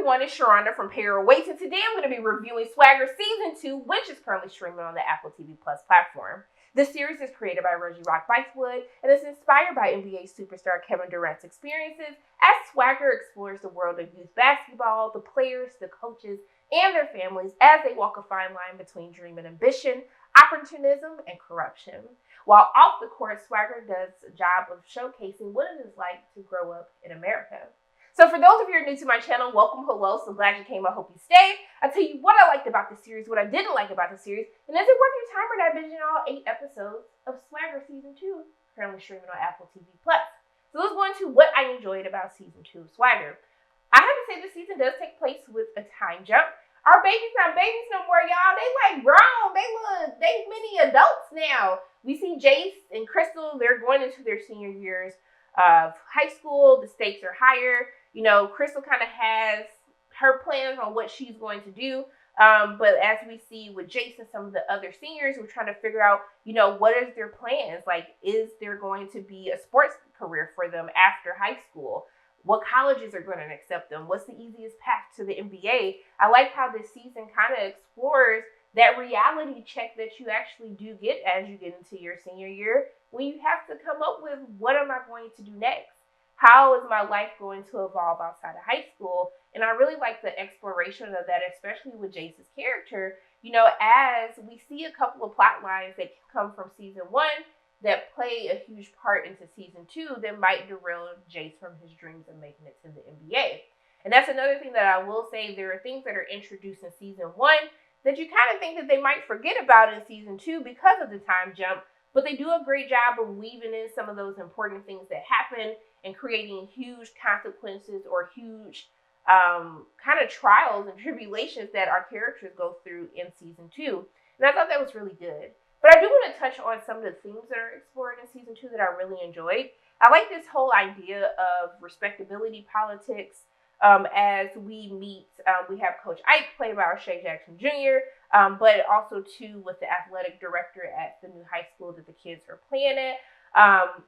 everyone, it's Sharonda from payorwait, and today I'm going to be reviewing Swagger Season 2, which is currently streaming on the Apple TV Plus platform. This series is created by Rview and is inspired by NBA superstar Kevin Durant's experiences as Swagger explores the world of youth basketball, the players, the coaches, and their families as they walk a fine line between dream and ambition, opportunism, and corruption. While off the court, Swagger does a job of showcasing what it is like to grow up in America. So for those of you who are new to my channel, welcome, hello, so glad you came, I hope you stay. I'll tell you what I liked about the series, what I didn't like about the series, and is it worth your time for that binging all 8 episodes of Swagger Season 2, currently streaming on Apple TV+. So let's go into what I enjoyed about Season 2 of Swagger. I have to say this season does take place with a time jump. Our babies not babies no more, y'all. They like grown. They many adults now. We see Jace and Crystal, they're going into their senior years of high school. The stakes are higher. You know, Crystal kind of has her plans on what she's going to do. But as we see with Jace and some of the other seniors, we're trying to figure out, you know, what is their plans? Like, is there going to be a sports career for them after high school? What colleges are going to accept them? What's the easiest path to the NBA? I like how this season kind of explores that reality check that you actually do get as you get into your senior year, when you have to come up with, what am I going to do next? How is my life going to evolve outside of high school? And I really like the exploration of that, especially with Jace's character. You know, as we see a couple of plot lines that come from season 1 that play a huge part into season 2 that might derail Jace from his dreams of making it to the NBA. And that's another thing that I will say. There are things that are introduced in season 1 that you kind of think that they might forget about in season 2 because of the time jump, but they do a great job of weaving in some of those important things that happen and creating huge consequences or huge kind of trials and tribulations that our characters go through in season 2. And I thought that was really good. But I do want to touch on some of the themes that are explored in season 2 that I really enjoyed. I like this whole idea of respectability politics. As we meet, we have Coach Ike, played by O'Shea Jackson Jr., but also too with the athletic director at the new high school that the kids are playing at.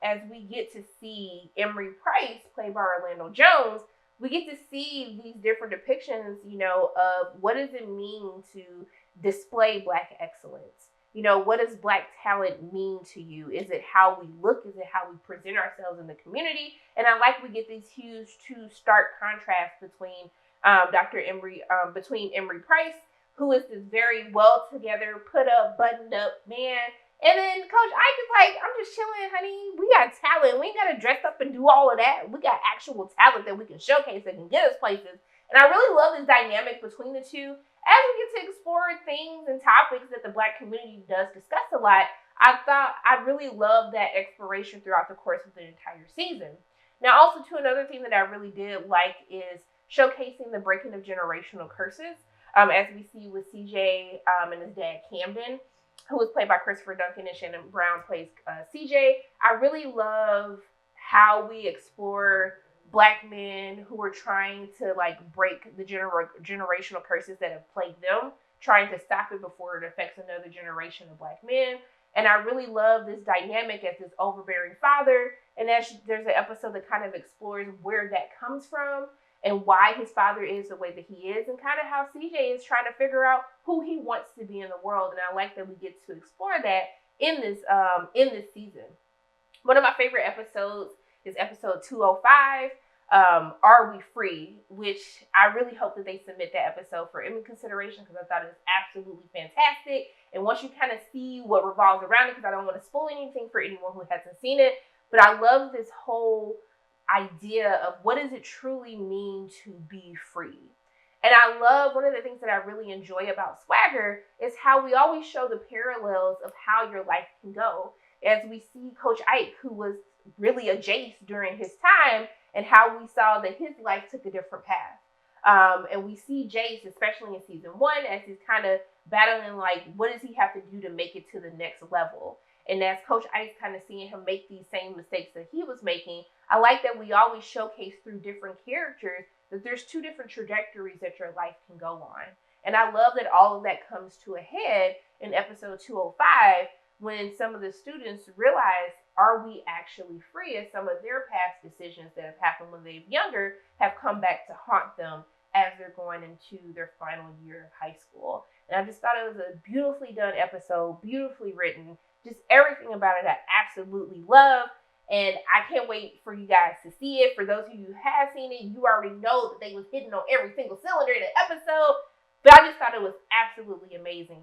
As we get to see Emory Price, played by Orlando Jones, we get to see these different depictions, you know, of what does it mean to display Black excellence? You know, what does Black talent mean to you? Is it how we look? Is it how we present ourselves in the community? And I like we get these huge two stark contrasts between between Emory Price, who is this very well together, put up, buttoned up man, and then Coach Ike is like, I'm just chilling, honey. We got talent. We ain't got to dress up and do all of that. We got actual talent that we can showcase that can get us places. And I really love this dynamic between the two. As we get to explore things and topics that the Black community does discuss a lot, I really love that exploration throughout the course of the entire season. Now, also, too, another thing that I really did like is showcasing the breaking of generational curses, as we see with CJ and his dad, Camden, who was played by Christopher Duncan, and Shannon Brown plays CJ. I really love how we explore Black men who are trying to like break the generational curses that have plagued them, trying to stop it before it affects another generation of Black men. And I really love this dynamic as this overbearing father. And there's an episode that kind of explores where that comes from and why his father is the way that he is, and kind of how CJ is trying to figure out who he wants to be in the world. And I like that we get to explore that in this season. One of my favorite episodes is episode 205, Are We Free? Which I really hope that they submit that episode for Emmy consideration, because I thought it was absolutely fantastic. And once you kind of see what revolves around it, because I don't want to spoil anything for anyone who hasn't seen it, but I love this whole idea of what does it truly mean to be free. And I love, one of the things that I really enjoy about Swagger is how we always show the parallels of how your life can go. As we see Coach Ike, who was really a Jace during his time, and how we saw that his life took a different path. And we see Jace, especially in season 1, as he's kind of battling, like, what does he have to do to make it to the next level? And as Coach Ike's kind of seeing him make these same mistakes that he was making, I like that we always showcase through different characters that there's 2 different trajectories that your life can go on. And I love that all of that comes to a head in episode 205, when some of the students realize, are we actually free? As some of their past decisions that have happened when they were younger have come back to haunt them as they're going into their final year of high school. And I just thought it was a beautifully done episode, beautifully written, just everything about it I absolutely love. And I can't wait for you guys to see it. For those of you who have seen it, you already know that they was hitting on every single cylinder in the episode. But I just thought it was absolutely amazing.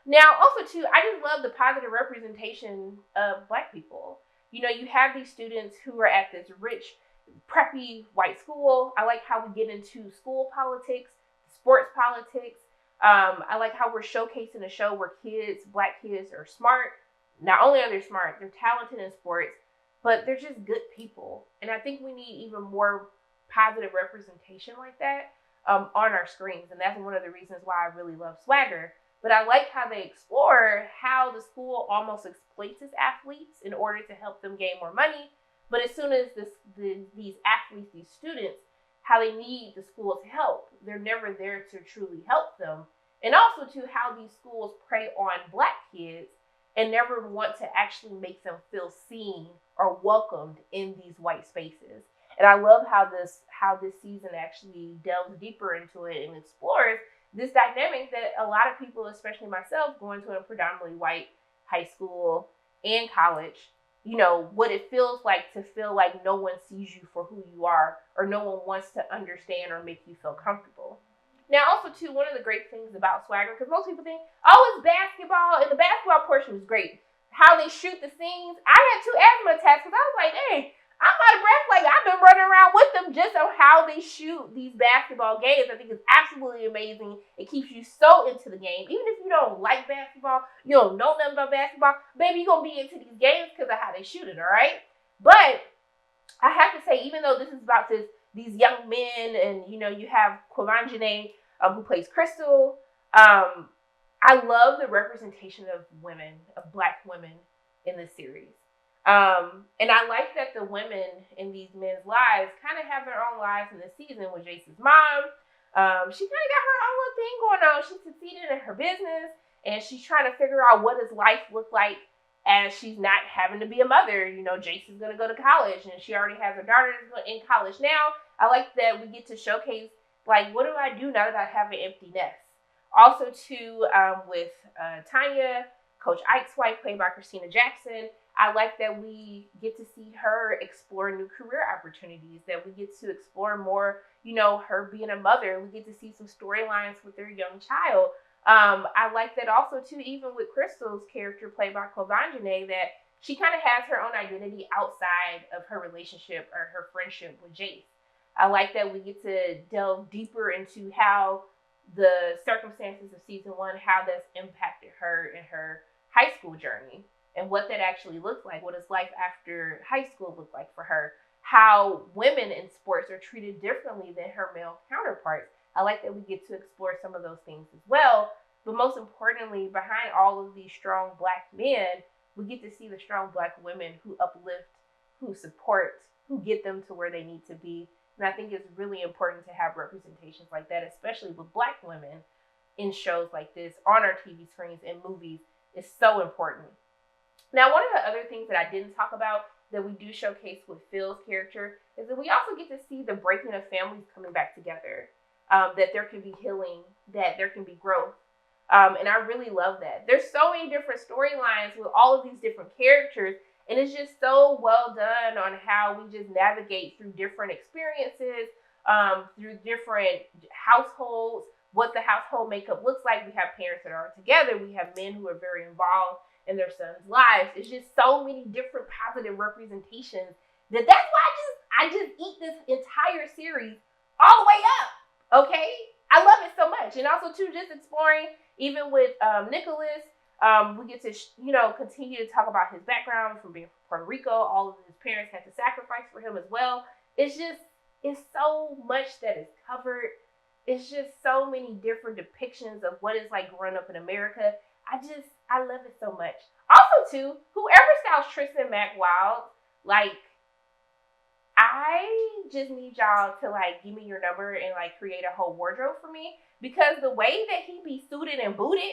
Now, also, too, I just love the positive representation of Black people. You know, you have these students who are at this rich, preppy white school. I like how we get into school politics, sports politics. I like how we're showcasing a show where Black kids are smart. Not only are they smart, they're talented in sports, but they're just good people. And I think we need even more positive representation like that on our screens. And that's one of the reasons why I really love Swagger. But I like how they explore how the school almost exploits its athletes in order to help them gain more money. But as soon as these athletes, these students, how they need the school's help, they're never there to truly help them. And also to how these schools prey on Black kids and never want to actually make them feel seen or welcomed in these white spaces. And I love how this season actually delves deeper into it and explores this dynamic that a lot of people, especially myself, going to a predominantly white high school and college, you know, what it feels like to feel like no one sees you for who you are, or no one wants to understand or make you feel comfortable. Now, also, too, one of the great things about Swagger, because most people think, oh, it's basketball, and the basketball portion was great. How they shoot the scenes. I had 2 asthma attacks, because I was like, hey, I'm out of breath. Like, I've been running around with them just on how they shoot these basketball games. I think it's absolutely amazing. It keeps you so into the game. Even if you don't like basketball, you don't know nothing about basketball, baby, you're going to be into these games because of how they shoot it, all right? But I have to say, even though this is about these young men, and, you know, you have Kwavanjane, who plays Crystal, I love the representation of women, of Black women in this series. And I like that the women in these men's lives kind of have their own lives in this season with Jace's mom. She kind of got her own little thing going on. She's succeeded in her business, and she's trying to figure out what does life look like as she's not having to be a mother. You know, Jace is going to go to college, and she already has her daughter in college now. I like that we get to showcase, like, what do I do now that I have an empty nest? Also, too, with Tanya, Coach Ike's wife, played by Christina Jackson, I like that we get to see her explore new career opportunities, that we get to explore more, you know, her being a mother. We get to see some storylines with their young child. I like that also, too, even with Crystal's character, played by Kwavanjane, that she kind of has her own identity outside of her relationship or her friendship with Jace. I like that we get to delve deeper into how the circumstances of season 1, how that's impacted her in her high school journey, and what that actually looks like. What does life after high school look like for her? How women in sports are treated differently than her male counterparts. I like that we get to explore some of those things as well. But most importantly, behind all of these strong Black men, we get to see the strong Black women who uplift, who support, who get them to where they need to be. And I think it's really important to have representations like that, especially with Black women in shows like this, on our TV screens and movies, is so important. Now, one of the other things that I didn't talk about that we do showcase with Phil's character is that we also get to see the breaking of families coming back together, that there can be healing, that there can be growth. And I really love that. There's so many different storylines with all of these different characters, and it's just so well done on how we just navigate through different experiences, through different households, what the household makeup looks like. We have parents that are together. We have men who are very involved in their sons' lives. It's just so many different positive representations that's why I just eat this entire series all the way up. Okay? I love it so much. And also, too, just exploring, even with Nicholas, we get to, continue to talk about his background from being from Puerto Rico. All of his parents had to sacrifice for him as well. It's so much that is covered. It's just so many different depictions of what it's like growing up in America. I love it so much. Also, too, whoever styles Tristan Mack Wild, like, I just need y'all to, like, give me your number and, like, create a whole wardrobe for me. Because the way that he be suited and booted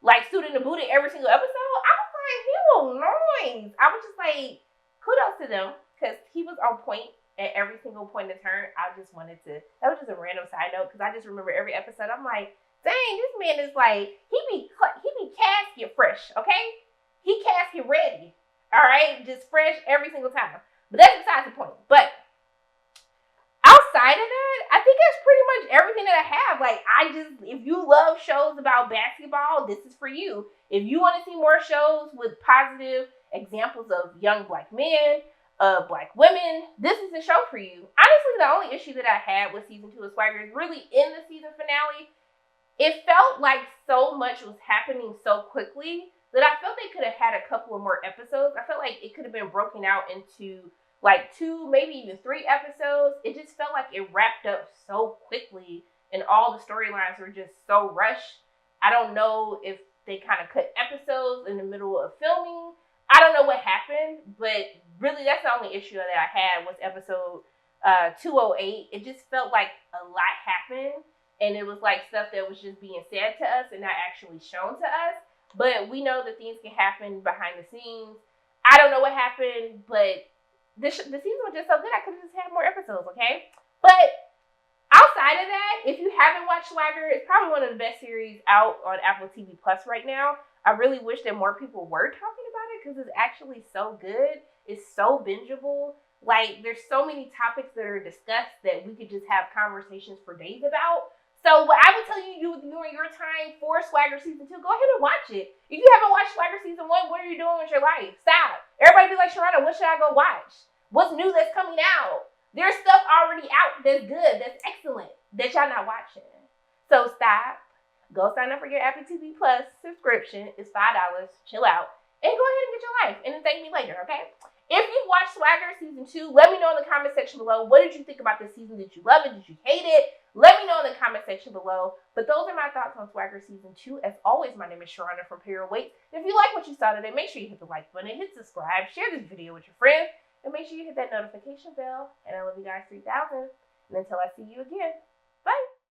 every single episode, I was like, he will noise. I was just like, kudos to them, because he was on point. at every single point of turn. I just wanted to, that was just a random side note, because I just remember every episode, I'm like, dang, this man is like, he be casket fresh, okay? He casket ready, all right? Just fresh every single time. But that's besides the point. But outside of that, I think that's pretty much everything that I have. Like, if you love shows about basketball, this is for you. If you want to see more shows with positive examples of young black men, black women, this is the show for you. Honestly, the only issue that I had with season 2 of Swagger is really in the season finale. It felt like so much was happening so quickly that I felt they could have had a couple of more episodes. I felt like it could have been broken out into like 2, maybe even 3 episodes. It just felt like it wrapped up so quickly and all the storylines were just so rushed. I don't know if they kind of cut episodes in the middle of filming. I don't know what happened, but really that's the only issue that I had was episode 208. It just felt like a lot happened, and it was like stuff that was just being said to us and not actually shown to us. But we know that things can happen behind the scenes. I don't know what happened, but the season was just so good. I could have just had more episodes, okay? But outside of that, if you haven't watched Swagger, it's probably one of the best series out on Apple TV Plus right now. I really wish that more people were talking about it because it's actually so good. It's so bingeable. Like, there's so many topics that are discussed that we could just have conversations for days about. So what I would tell you to do during your time for Swagger Season 2, go ahead and watch it. If you haven't watched Swagger Season 1, what are you doing with your life? Stop. Everybody be like, Sharana, what should I go watch? What's new that's coming out? There's stuff already out that's good, that's excellent, that y'all not watching. So stop. Go sign up for your Apple TV Plus subscription. It's $5. Chill out. And go ahead and get your life. And then thank me later, okay? If you watched Swagger Season 2, let me know in the comment section below. What did you think about this season? Did you love it? Did you hate it? Let me know in the comment section below. But those are my thoughts on Swagger Season 2. As always, my name is Sharana from payorwait. If you like what you saw today, make sure you hit the like button, hit subscribe, share this video with your friends, and make sure you hit that notification bell. And I love you guys 3000. And until I see you again.